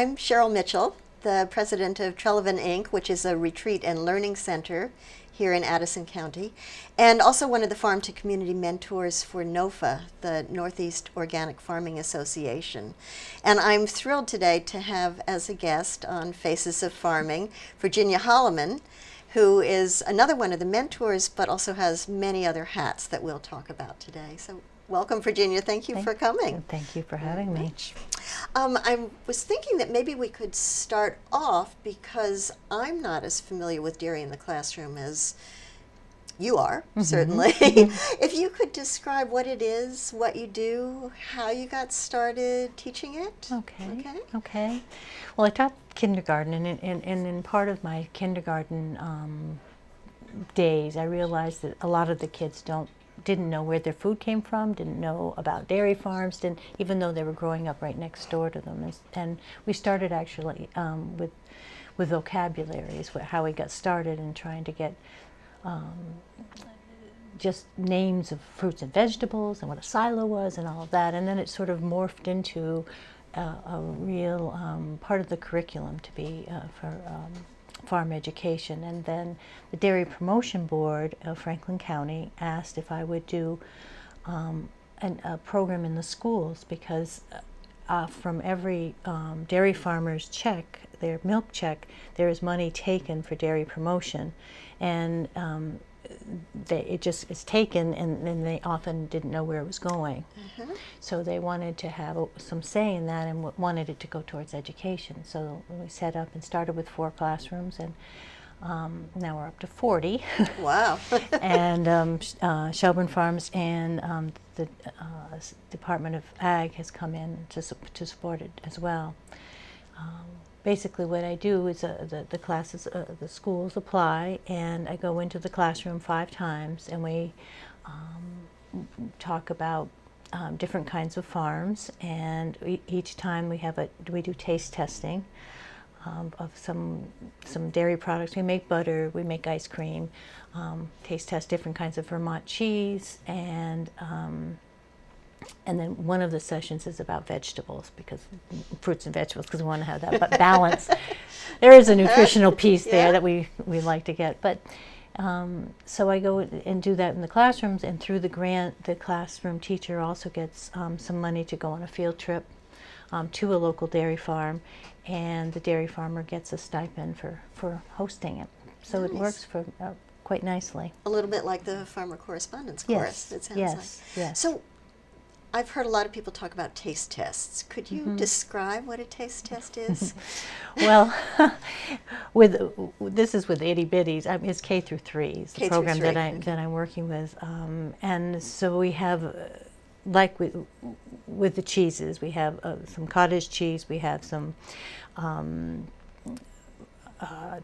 I'm Cheryl Mitchell, the president of Trelevan Inc., which is a retreat and learning center here in Addison County, and also one of the farm to community mentors for NOFA, the Northeast Organic Farming Association. And I'm thrilled today to have as a guest on Faces of Farming, Virginia Holiman, who is another one of the mentors, but also has many other hats that we'll talk about today. So welcome, Virginia. Thank you for coming. Thank you for having me. I was thinking that maybe we could start off, because I'm not as familiar with dairy in the classroom as you are, certainly. If you could describe what it is, what you do, how you got started teaching it. Okay. Well, I taught kindergarten, and in part of my kindergarten days, I realized that a lot of the kids didn't know where their food came from, didn't know about dairy farms, even though they were growing up right next door to them. And we started actually with vocabulary is how we got started in trying to get just names of fruits and vegetables and what a silo was and all of that. And then it sort of morphed into a real part of the curriculum to be for farm education. And then the Dairy Promotion Board of Franklin County asked if I would do a program in the schools, because from every dairy farmer's check, their milk check, there is money taken for dairy promotion. And it just is taken, and they often didn't know where it was going. So they wanted to have some say in that and wanted it to go towards education. So we set up and started with 4 classrooms, and now we're up to 40. Wow. And Shelburne Farms and the Department of Ag has come in to support it as well. Basically what I do is the classes, the schools apply, and I go into the classroom 5 times, and we talk about different kinds of farms, and each time we do taste testing of some dairy products. We make butter, we make ice cream, taste test different kinds of Vermont cheese, and then one of the sessions is about vegetables, fruits and vegetables, because we want to have that balance. There is a nutritional piece there that we like to get. But so I go and do that in the classrooms, and through the grant, the classroom teacher also gets some money to go on a field trip to a local dairy farm, and the dairy farmer gets a stipend for hosting it. So it works for quite nicely. A little bit like the Farmer Correspondence course, it sounds like. Yes. So I've heard a lot of people talk about taste tests. Could you describe what a taste test is? Well, this is with itty bitties. It's K through 3 is the program that I'm working with, and so we have, like with the cheeses, we have some cottage cheese, we have some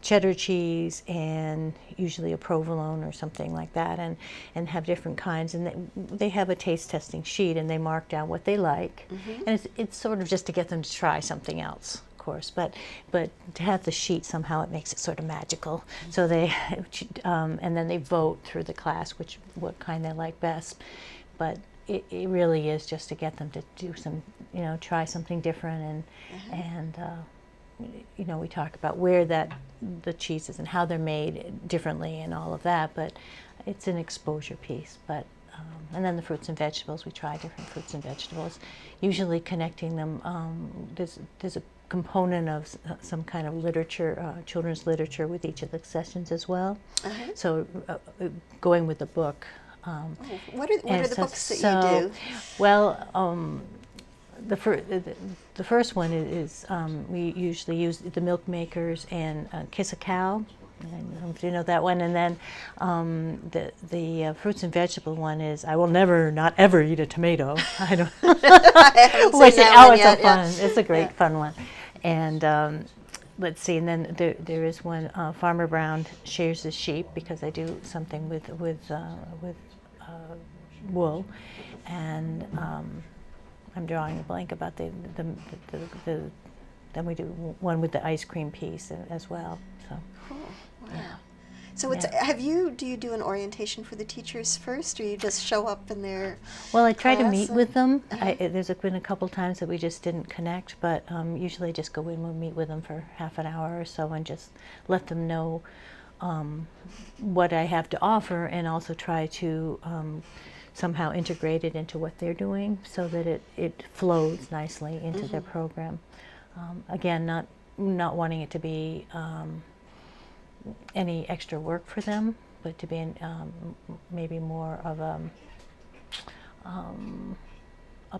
cheddar cheese, and usually a provolone or something like that, and have different kinds, and they have a taste testing sheet, and they mark down what they like, and it's sort of just to get them to try something else, of course, but to have the sheet, somehow it makes it sort of magical. So they and then they vote through the class what kind they like best, but it really is just to get them to do some, try something different, and we talk about where the cheeses and how they're made differently and all of that, but it's an exposure piece. But and then the fruits and vegetables, we try different fruits and vegetables, usually connecting them. There's a component of some kind of literature, children's literature, with each of the sessions as well. So going with the book. What are the books that you do? Well, the first one is we usually use The Milk Makers and Kiss a Cow. I don't know if you know that one. And then the fruits and vegetable one is I Will Never, Not Ever Eat a Tomato. I don't. I haven't seen that one yet. Fun. It's a great fun one. And let's see. And then there is one. Farmer Brown Shares His Sheep, because I do something with wool, and I'm drawing a blank about the then we do one with the ice cream piece as well. So. Cool. Wow. So it's, do you do an orientation for the teachers first, or you just show up in their Well, I try to class meet with them. Uh-huh. There's been a couple times that we just didn't connect, but usually I just go in and meet with them for half an hour or so and just let them know what I have to offer, and also try to somehow integrate it into what they're doing so that it flows nicely into their program. Again, not wanting it to be any extra work for them, but to be maybe more of a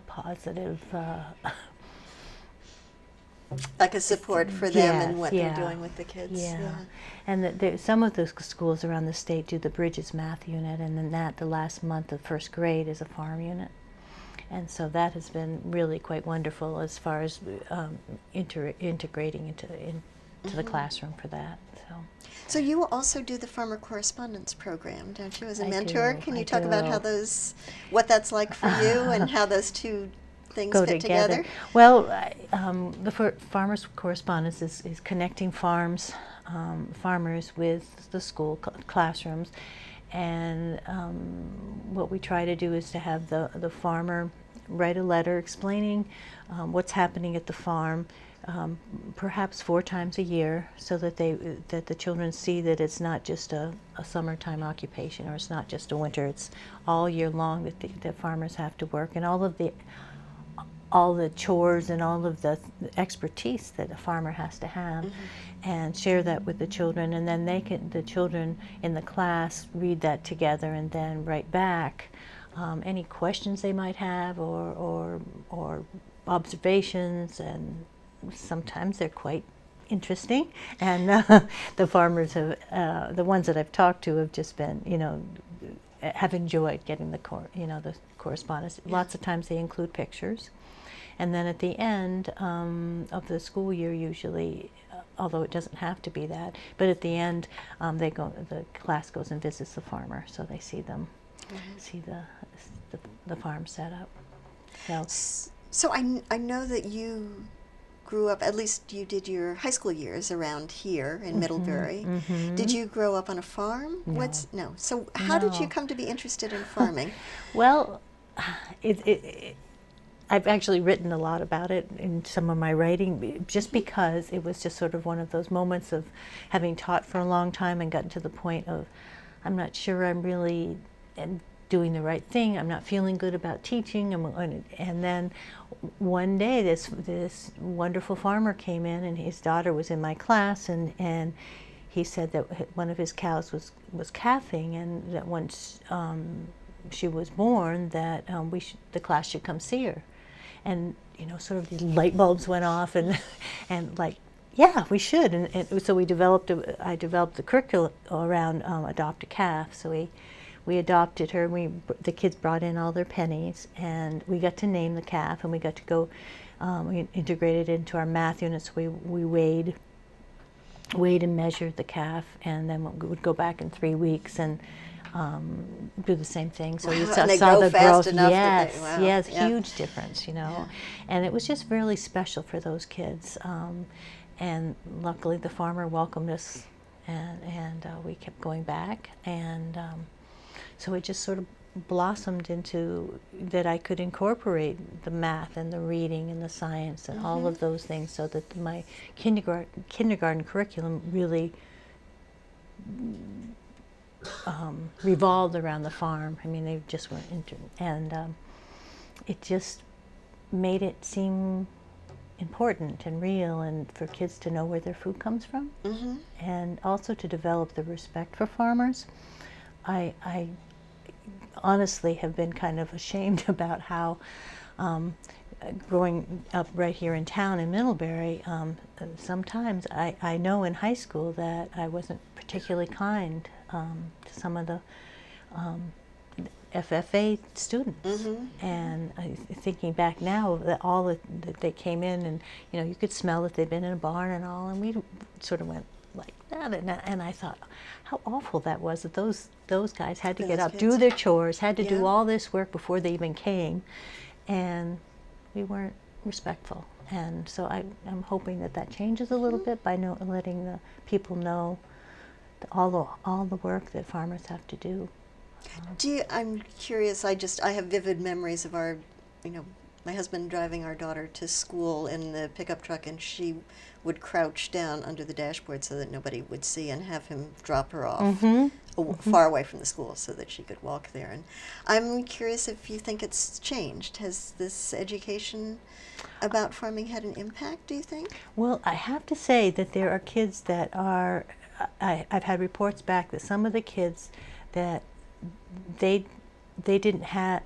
positive like a support for them and yes, what yeah, they're doing with the kids. yeah. And some of those schools around the state do the Bridges math unit, and then the last month of first grade is a farm unit. And so that has been really quite wonderful as far as integrating into the classroom for that. So you also do the farmer correspondence program, don't you, as a I mentor? do, Can you I talk about do. how what that's like for you and how those two things Go fit together. together? Well, the farmers correspondence is connecting farmers with the school classrooms, and what we try to do is to have the farmer write a letter explaining what's happening at the farm, perhaps 4 times a year, so that the children see that it's not just a summertime occupation, or it's not just a winter. It's all year long that the farmers have to work, and all the chores and all of the expertise that a farmer has to have, and share that with the children, and then the children in the class read that together and then write back any questions they might have, or observations, and sometimes they're quite interesting. And the farmers the ones that I've talked to have just been, have enjoyed getting the correspondence. Yeah. Lots of times they include pictures. And then at the end of the school year, usually, although it doesn't have to be that, but at the end, the class goes and visits the farmer, so they see them, see the farm set up. So I know that you grew up, at least you did your high school years around here in Middlebury. Did you grow up on a farm? No. No. So how did you come to be interested in farming? Well, I've actually written a lot about it in some of my writing, just because it was just sort of one of those moments of having taught for a long time and gotten to the point of, I'm not sure I'm really doing the right thing. I'm not feeling good about teaching. And then one day this wonderful farmer came in, and his daughter was in my class, and he said that one of his cows was calving, and that once she was born, that the class should come see her. And sort of these light bulbs went off, and like, yeah, we should. And so I developed the curriculum around adopt a calf. So we adopted her. The kids brought in all their pennies, and we got to name the calf, and we got to go. We integrated it into our math units. We weighed and measured the calf, and then we would go back in 3 weeks and do the same thing. So you saw the growth. Yes, yes, huge difference, And it was just really special for those kids. And luckily, the farmer welcomed us, and we kept going back. And so it just sort of blossomed into that I could incorporate the math and the reading and the science and all of those things, so that my kindergarten curriculum really revolved around the farm. I mean, they just weren't and it just made it seem important and real, and for kids to know where their food comes from, and also to develop the respect for farmers. I honestly have been kind of ashamed about how growing up right here in town in Middlebury, sometimes I know in high school that I wasn't particularly kind to some of the FFA students. And thinking back now, that they came in, and you could smell that they'd been in a barn and all, and we sort of went like that, and I thought how awful that was, that those guys had to get up, do their chores, had to do all this work before they even came, and we weren't respectful. And so I'm hoping that changes a little bit by letting the people know all the work that farmers have to do. I'm curious, I have vivid memories of my husband driving our daughter to school in the pickup truck, and she would crouch down under the dashboard so that nobody would see, and have him drop her off far away from the school so that she could walk there. And I'm curious if you think it's changed. Has this education about farming had an impact, do you think? Well, I have to say that there are kids that are, I've had reports back that some of the kids that they didn't have,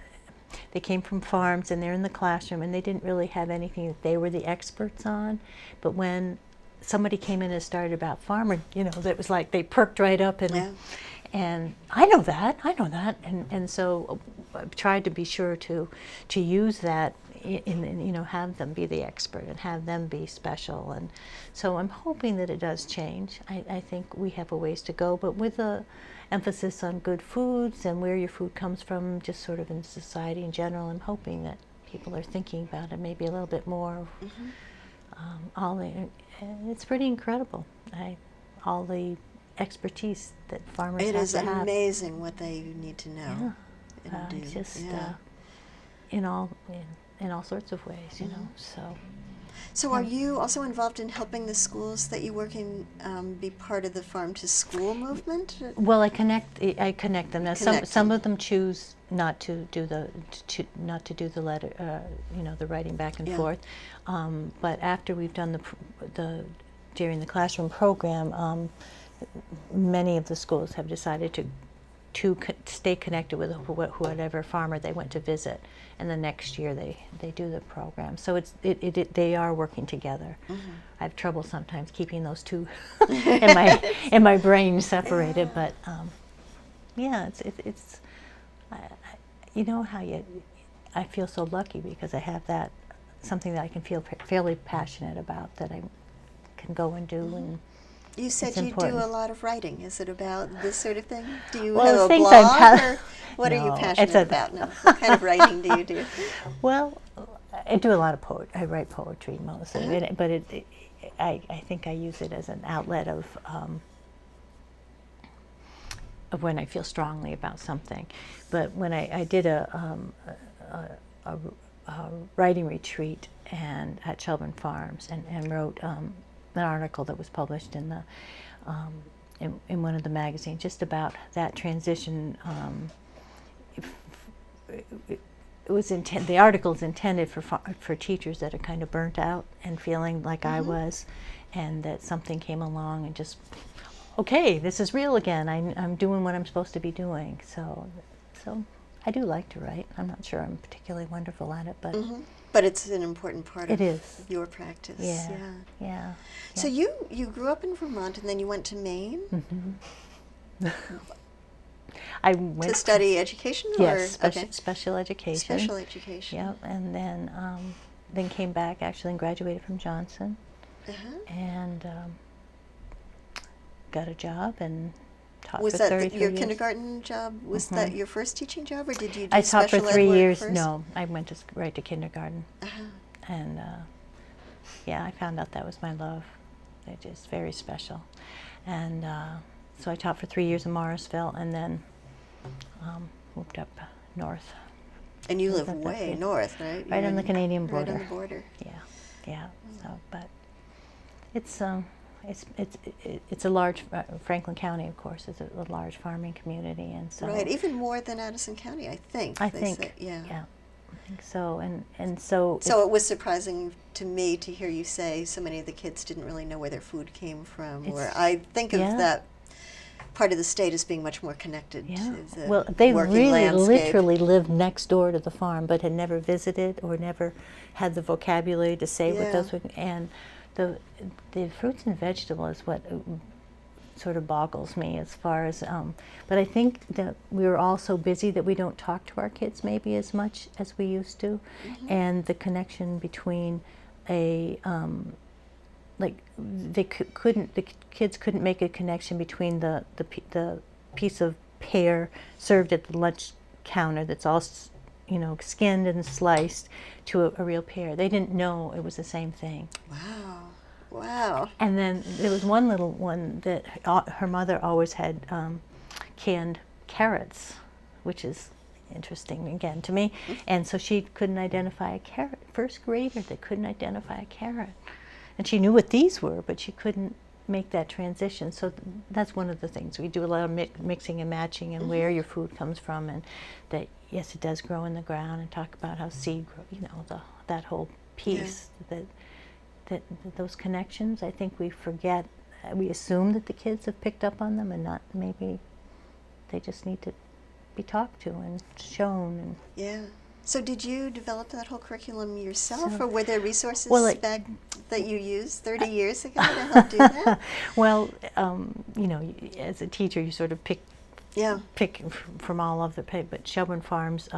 they came from farms and they're in the classroom and they didn't really have anything that they were the experts on. But when somebody came in and started about farming, that was like they perked right up and I know that. And so I've tried to be sure to use that in have them be the expert and have them be special. And so I'm hoping that it does change. I think we have a ways to go, but with a emphasis on good foods and where your food comes from, just sort of in society in general, I'm hoping that people are thinking about it maybe a little bit more. It's pretty incredible. All the expertise that farmers have to have. It is amazing what they need to know and do. Just in all sorts of ways, So are you also involved in helping the schools that you work in be part of the farm to school movement? Well, I connect them. Now, some of them choose not to do the letter, the writing back and forth. But after we've done the during the classroom program, many of the schools have decided to stay connected with whatever farmer they went to visit, and the next year they do the program. So they are working together. I have trouble sometimes keeping those two in my brain separated, but it's I feel so lucky because I have that something that I can feel fairly passionate about that I can go and do. And you said you do a lot of writing. Is it about this sort of thing? Do you have a blog, or what are you passionate about now? What kind of writing do you do? Well, I do a lot of poetry. I write poetry mostly, but I think I use it as an outlet of when I feel strongly about something. But when I did a writing retreat at Shelburne Farms and wrote an article that was published in one of the magazines just about that transition. It was the article is intended for teachers that are kind of burnt out and feeling like I was, and that something came along and just, okay, this is real again. I'm doing what I'm supposed to be doing. So I do like to write. I'm not sure I'm particularly wonderful at it, but. But it's an important part of your practice. Yeah. So you grew up in Vermont and then you went to Maine? I went to study education? Yes, special education. Special education. Yeah, and then came back actually and graduated from Johnson. And got a job and taught for 33 years. Was that your kindergarten job? Was that your first teaching job, or did you do I taught for special 3 ed years. work first? No, I went right to kindergarten. And I found out that was my love. It's just very special. And so I taught for 3 years in Morrisville, and then moved up north. And you live way north, right? Right on the Canadian border. Right on the border. Yeah. So, but it's a large, Franklin County, of course, is a large farming community, and so. Right, even more than Addison County, I think. I think so, and so. So it was surprising to me to hear you say so many of the kids didn't really know where their food came from, or I think of that part of the state as being much more connected to the well, they really landscape. literally lived next door to the farm, but had never visited or never had the vocabulary to say what those would, and the fruits and vegetables is what sort of boggles me as far as, but I think that we were all so busy that we don't talk to our kids maybe as much as we used to, and the connection between the kids couldn't make a connection between the piece of pear served at the lunch counter that's all skinned and sliced to a real pear. They didn't know it was the same thing. Wow. Wow. And then there was one little one that her mother always had canned carrots, which is interesting again to me. And so she couldn't identify a carrot. First grader that couldn't identify a carrot. And she knew what these were, but she couldn't make that transition. So that's one of the things. We do a lot of mixing and matching and where your food comes from, and that, yes, it does grow in the ground, and talk about how seed grow, you know, that whole piece, that those connections, I think we forget. We assume that the kids have picked up on them, and not, maybe they just need to be talked to and shown. And yeah. So did you develop that whole curriculum yourself, So- or were there resources Well, back that you used 30 years ago to help do that? well, you know, as a teacher, you sort of pick Yeah. from all of the but Shelburne Farms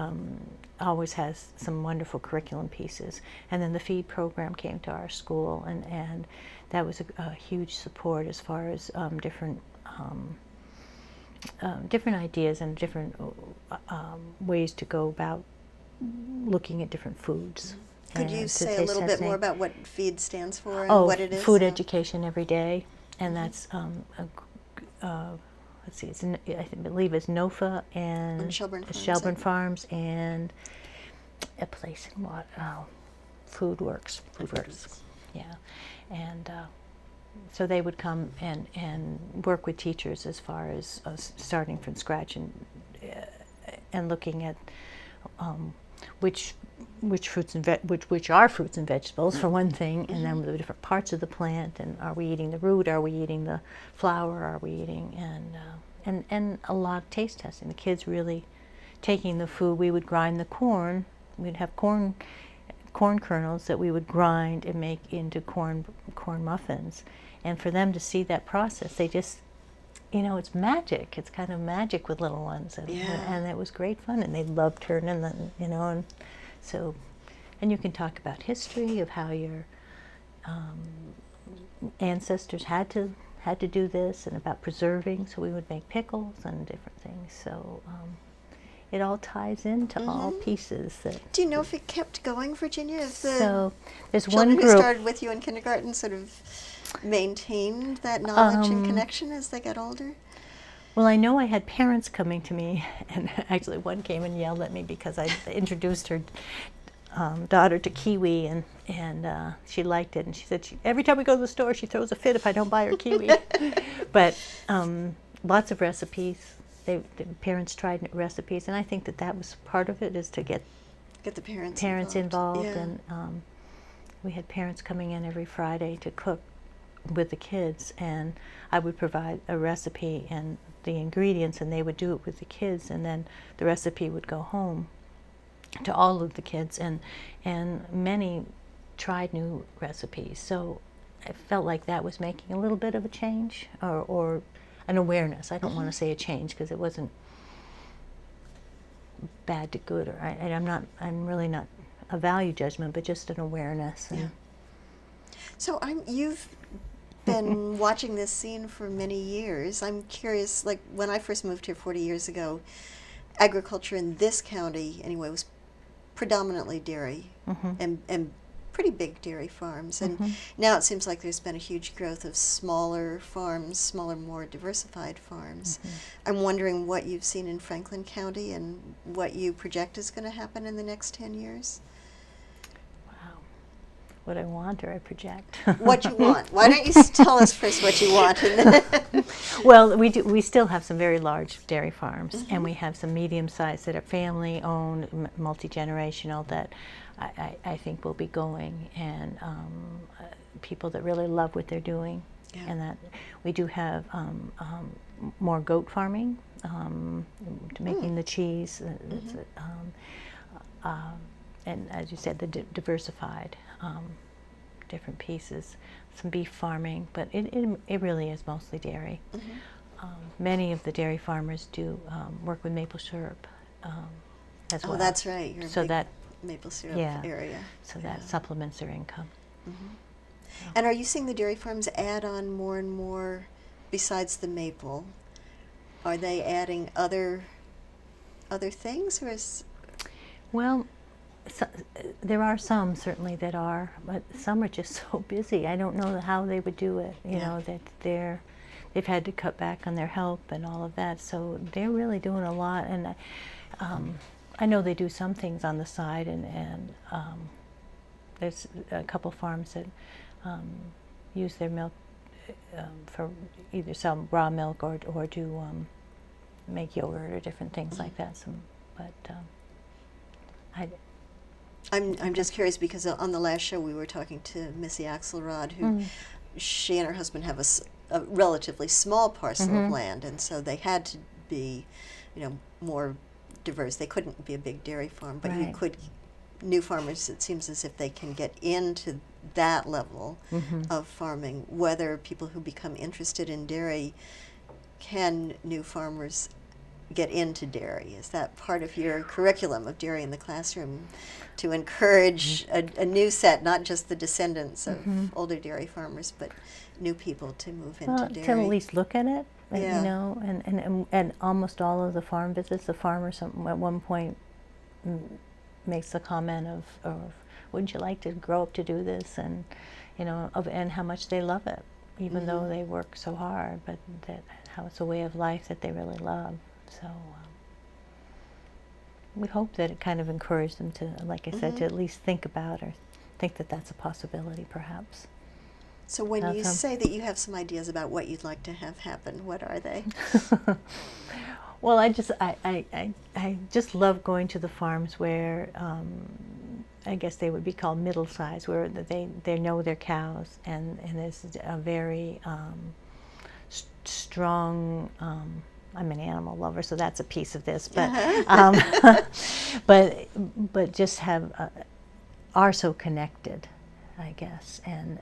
always has some wonderful curriculum pieces, and then the feed program came to our school, and that was a huge support as far as different ideas and different ways to go about looking at different foods. Could you and to say a taste little bit testing. more about what FEED stands for and Oh, what it is? food education every day, and that's let's see, I believe it's NOFA and Shelburne Farms, Shelburne Farms and a place in what? Food Works. Yeah, and so they would come and work with teachers as far as starting from scratch and looking at which fruits and which are fruits and vegetables, for one thing, and then the different parts of the plant, and are we eating the root, are we eating the flower, are we eating, and a lot of taste testing. The kids really taking the food. We would grind the corn. We'd have corn kernels that we would grind and make into corn muffins, and for them to see that process, they just, you know, it's magic. It's kind of magic with little ones, and it was great fun, and they loved turning the, you know, and so, and you can talk about history of how your ancestors had to do this, and about preserving. So we would make pickles and different things. So it all ties into all pieces. That Do you know if it kept going, Virginia? If the so there's children one who group. started with you in kindergarten sort of maintained that knowledge and connection as they got older? Well, I know I had parents coming to me, and actually one came and yelled at me because I introduced her daughter to kiwi, and she liked it, and she said every time we go to the store she throws a fit if I don't buy her kiwi. But lots of recipes. The parents tried recipes, and I think that was part of it, is to get the parents involved. Yeah. And we had parents coming in every Friday to cook with the kids, and I would provide a recipe and the ingredients, and they would do it with the kids, and then the recipe would go home to all of the kids, and many tried new recipes. So I felt like that was making a little bit of a change, or an awareness. I don't want to say a change, because it wasn't bad to good, or I'm really not a value judgment, but just an awareness. And So you've been watching this scene for many years. I'm curious, like when I first moved here 40 years ago, agriculture in this county anyway was predominantly dairy and pretty big dairy farms. And now it seems like there's been a huge growth of smaller farms, smaller, more diversified farms. I'm wondering what you've seen in Franklin County and what you project is going to happen in the next 10 years. What I want, or I project. What you want. Why don't you tell us first what you want? Well, we still have some very large dairy farms, and we have some medium-sized that are family-owned, multi-generational, that I think will be going, and people that really love what they're doing. And that we do have more goat farming, making the cheese, and as you said, the diversified different pieces, some beef farming, but it really is mostly dairy. Many of the dairy farmers do work with maple syrup as well. Oh, that's right. You're so a big that maple syrup area. So that supplements their income. And are you seeing the dairy farms add on more and more besides the maple? Are they adding other things, or is Well, so, there are some certainly that are, but some are just so busy. I don't know how they would do it. You know, that they've had to cut back on their help and all of that. So they're really doing a lot. And I know they do some things on the side, and there's a couple farms that use their milk for either sell raw milk or do make yogurt or different things like that. I'm just curious because on the last show we were talking to Missy Axelrod, who she and her husband have a relatively small parcel of land, and so they had to be, more diverse. They couldn't be a big dairy farm, but you could. New farmers, it seems as if they can get into that level of farming. Whether people who become interested in dairy, can new farmers get into dairy? Is that part of your curriculum of Dairy in the Classroom, to encourage a new set, not just the descendants of older dairy farmers, but new people to move into dairy? To at least look at it, and almost all of the farm visits, the farmer at one point makes the comment of wouldn't you like to grow up to do this, and and how much they love it, even though they work so hard, but that how it's a way of life that they really love. So we hope that it kind of encouraged them to, like I said, to at least think about or think that that's a possibility, perhaps. So when you say that you have some ideas about what you'd like to have happen, what are they? Well, I just love going to the farms where I guess they would be called middle size, where they know their cows, and there's a very strong. I'm an animal lover, so that's a piece of this. But but just are so connected, I guess, and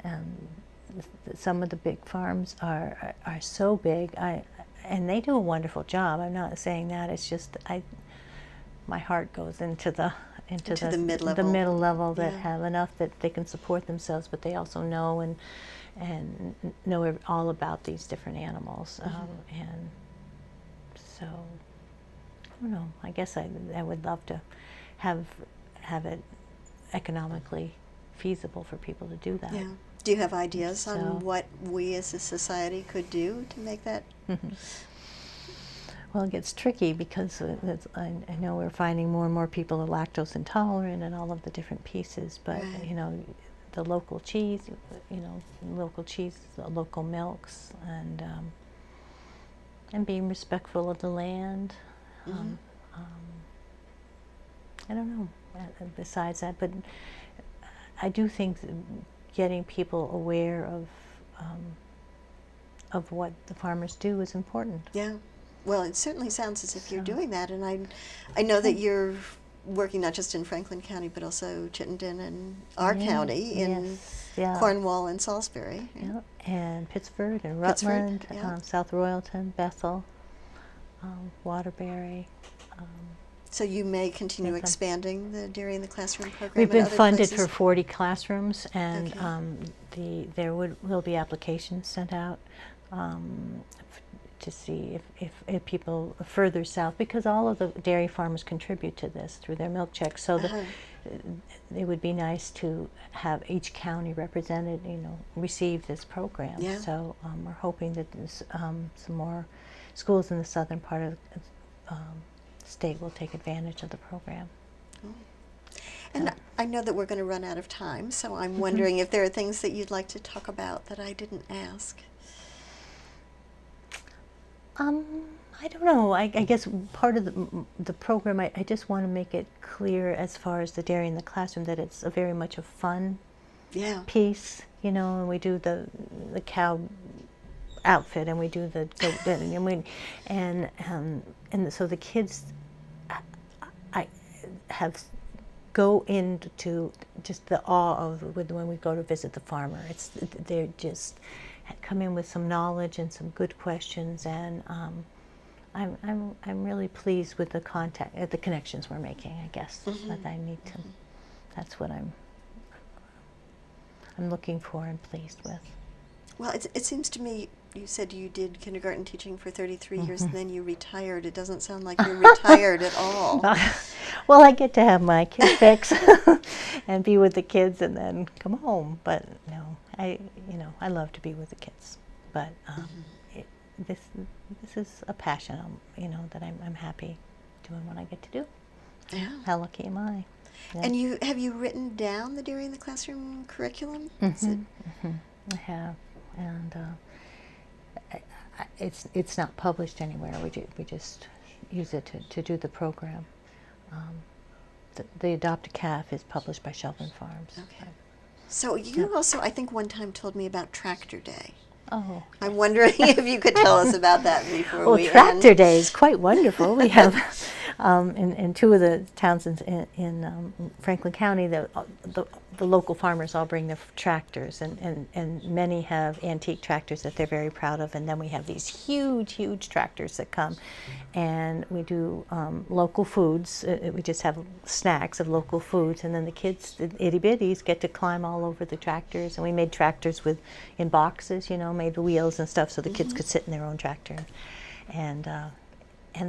some of the big farms are so big. And they do a wonderful job. I'm not saying that. It's just my heart goes into the middle level that have enough that they can support themselves, but they also know and know all about these different animals. And so I don't know. I guess I would love to have it economically feasible for people to do that. Yeah. Do you have ideas on what we as a society could do to make that? Well, it gets tricky because I know we're finding more and more people are lactose intolerant and all of the different pieces, but the local cheese, the local milks, and being respectful of the land. I don't know. Besides that, but I do think that getting people aware of what the farmers do is important. Yeah. Well, it certainly sounds as if you're doing that, and I know that you're working not just in Franklin County, but also Chittenden and our county in Cornwall and Salisbury. Yeah. And Pittsford and Rutland, South Royalton, Bethel, Waterbury. So you may continue expanding the Dairy in the Classroom program. We've been funded places? for 40 classrooms, and there will be applications sent out to see if people further south, because all of the dairy farmers contribute to this through their milk checks. So it would be nice to have each county represented, receive this program. Yeah. So we're hoping that there's some more schools in the southern part of state will take advantage of the program. And I know that we're going to run out of time, so I'm wondering if there are things that you'd like to talk about that I didn't ask. I don't know. I guess part of the program, I just want to make it clear as far as the Dairy in the Classroom that it's very much a fun piece, and we do the cow outfit, and we do the goat, and so the kids go into just the awe of when we go to visit the farmer. They're just come in with some knowledge and some good questions, and I'm really pleased with the connections we're making. I guess that I need to. That's what I'm looking for and pleased with. Well, it seems to me, you said you did kindergarten teaching for 33 years and then you retired. It doesn't sound like you're retired at all. Well, I get to have my kid fix and be with the kids and then come home. But no, I love to be with the kids. But this is a passion, that I'm happy doing what I get to do. Yeah. How lucky am I? Yeah. And have you written down the During the Classroom curriculum? I have, and it's not published anywhere. We just use it to do the program. The Adopt a Calf is published by Shelvin Farms. Okay. So you also, I think, one time told me about Tractor Day. Oh. I'm wondering if you could tell us about that before we Tractor end. Day is quite wonderful. We have in two of the towns in Franklin County, the local farmers all bring their tractors, and many have antique tractors that they're very proud of. And then we have these huge tractors that come, and we do local foods. We just have snacks of local foods, and then the kids, the itty bitties, get to climb all over the tractors. And we made tractors in boxes, made the wheels and stuff, so the kids could sit in their own tractor, and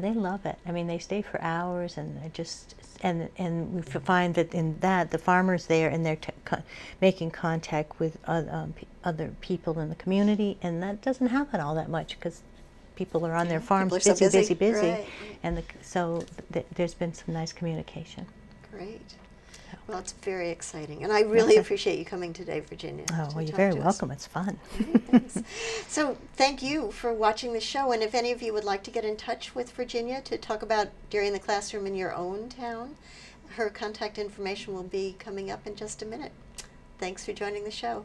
they love it. I mean, they stay for hours, and they just and we find that in that the farmers there, and they're making contact with other people in the community, and that doesn't happen all that much because people are on their farms, People are so busy, right. and so there's been some nice communication. Great. Well, it's very exciting, and I really appreciate you coming today, Virginia. Oh, well, you're very welcome. It's fun. Thanks. So thank you for watching the show, and if any of you would like to get in touch with Virginia to talk about During the Classroom in your own town, her contact information will be coming up in just a minute. Thanks for joining the show.